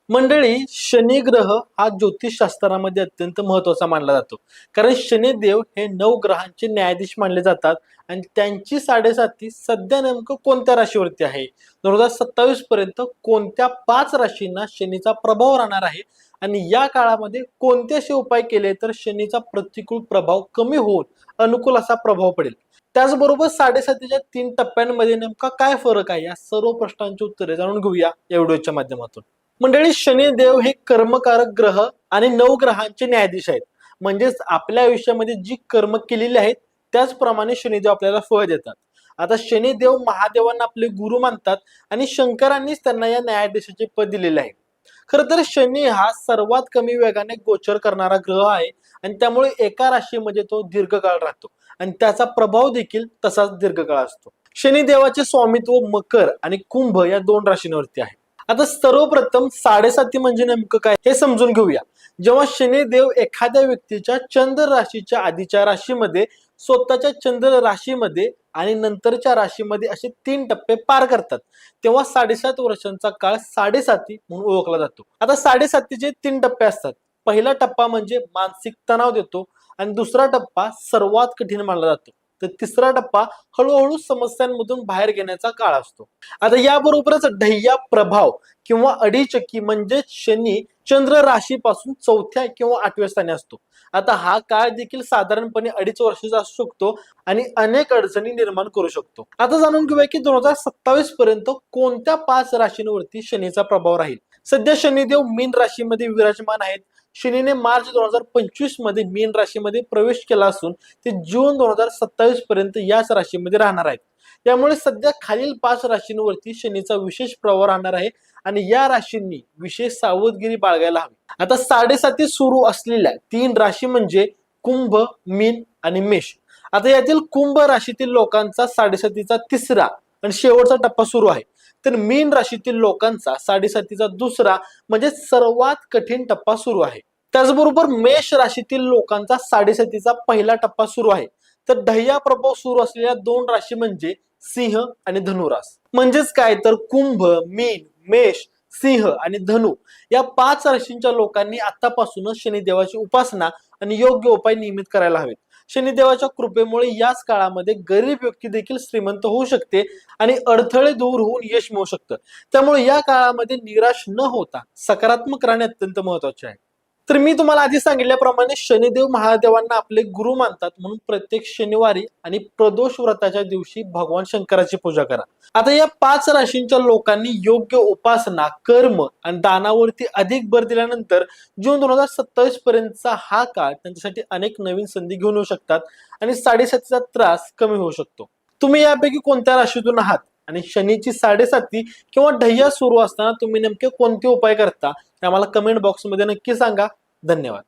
मंडळी, शनी ग्रह हा ज्योतिषशास्त्रामध्ये अत्यंत महत्वाचा मानला जातो. कारण शनिदेव हे 9 ग्रहांचे न्यायाधीश मानले जातात आणि त्यांची 7.5 सध्या नेमकं कोणत्या राशीवरती आहे. 2027 पर्यंत कोणत्या 5 राशींना शनीचा प्रभाव राहणार आहे आणि या काळामध्ये कोणते असे उपाय केले तर शनीचा प्रतिकूल प्रभाव कमी होऊन अनुकूल असा प्रभाव पडेल. त्याचबरोबर 7.5च्या 3 टप्प्यांमध्ये नेमका काय फरक आहे, या सर्व प्रश्नांची उत्तरे जाणून घेऊया या व्हिडिओच्या माध्यमातून. मंडळी, शनिदेव हे कर्मकारक ग्रह आणि 9 ग्रहांचे न्यायाधीश आहेत. म्हणजेच आपल्या आयुष्यामध्ये जी कर्म केलेली आहेत त्याचप्रमाणे शनिदेव आपल्याला फळ देतात. आता शनिदेव महादेवांना आपले गुरु मानतात आणि शंकरांनीच त्यांना या न्यायाधीशाचे पद दिलेले आहे. खरं तर शनी हा सर्वात कमी वेगाने गोचर करणारा ग्रह आहे आणि त्यामुळे एका राशीमध्ये तो दीर्घकाळ राहतो आणि त्याचा प्रभाव देखील तसाच दीर्घकाळ असतो. शनिदेवाचे स्वामित्व मकर आणि कुंभ या 2 राशींवरती आहे. आता सर्वप्रथम 7.5 म्हणजे नेमकं काय हे समजून घेऊया. जेव्हा शनिदेव एखाद्या व्यक्तीच्या चंद्र राशीच्या आधीच्या राशीमध्ये, स्वतःच्या चंद्र राशीमध्ये आणि नंतरच्या राशीमध्ये असे 3 टप्पे पार करतात, तेव्हा 7.5 वर्षांचा काळ 7.5 म्हणून ओळखला जातो. आता 7.5चे 3 टप्पे असतात. पहिला टप्पा म्हणजे मानसिक तणाव देतो आणि दुसरा टप्पा सर्वात कठीण मानला जातो. तर तिसरा टप्पा हळूहळू समस्यांमधून बाहेर घेण्याचा काळ असतो. आता याबरोबरच ढय्या प्रभाव किंवा अडीचकी म्हणजे शनी चंद्र राशीपासून 4थ्या किंवा 8व्या स्थानी असतो. आता हा काळ देखील साधारणपणे 2.5 वर्षाचा असू शकतो आणि अनेक अडचणी निर्माण करू शकतो. आता जाणून घेऊया की 2027 पर्यंत कोणत्या 5 राशींवरती शनीचा प्रभाव राहील. सध्या शनिदेव मीन राशीमध्ये विराजमान आहेत. शनीने मार्च 2025 मध्ये मीन राशीमध्ये प्रवेश केला असून ते जून 2027 पर्यंत याच राशीमध्ये राहणार आहेत. त्यामुळे सध्या खालील 5 राशींवरती शनीचा विशेष प्रभाव राहणार आहे आणि या राशींनी विशेष सावधगिरी बाळगायला हवी. आता 7.5 सुरू असलेल्या 3 राशी म्हणजे कुंभ, मीन आणि मेष. आता यातील कुंभ राशीतील लोकांचा 7.5चा तिसरा आणि शेवटचा टप्पा सुरू आहे. तर मीन राशीतील लोकांचा 7.5चा दुसरा म्हणजे सर्वात कठीण टप्पा सुरू आहे. त्याचबरोबर मेष राशीतील लोकांचा 7.5चा पहिला टप्पा सुरू आहे. तर ढय्या प्रभाव सुरू असलेल्या 2 राशी म्हणजे सिंह आणि धनुरास. म्हणजेच काय तर कुंभ, मीन, मेष, सिंह आणि धनु या 5 राशींच्या लोकांनी आतापासूनच शनिदेवाची उपासना आणि योग्य उपाय नियमित करायला हवेत. शनिदेवाच्या कृपेमुळे याच काळामध्ये गरीब व्यक्ती देखील श्रीमंत होऊ शकते आणि अडथळे दूर होऊन यश मिळू शकतं. त्यामुळे या काळामध्ये निराश न होता सकारात्मक राहणे अत्यंत महत्वाचे आहे. तर मी तुम्हाला आधी सांगितल्याप्रमाणे शनिदेव महादेवांना आपले गुरु मानतात, म्हणून प्रत्येक शनिवारी आणि प्रदोष व्रताच्या दिवशी भगवान शंकराची पूजा करा. आता या 5 राशींच्या लोकांनी योग्य उपासना, कर्म आणि दानावरती अधिक भर दिल्यानंतर जून 2027 पर्यंतचा हा काळ त्यांच्यासाठी अनेक नवीन संधी घेऊन येऊ शकतात आणि 7.5चा त्रास कमी होऊ शकतो. तुम्ही यापैकी कोणत्या राशीतून आहात आणि शनीची 7.5 किंवा ढय्या सुरू असताना तुम्ही नेमके कोणते उपाय करता ते आम्हाला कमेंट बॉक्समध्ये नक्की सांगा. धन्यवाद.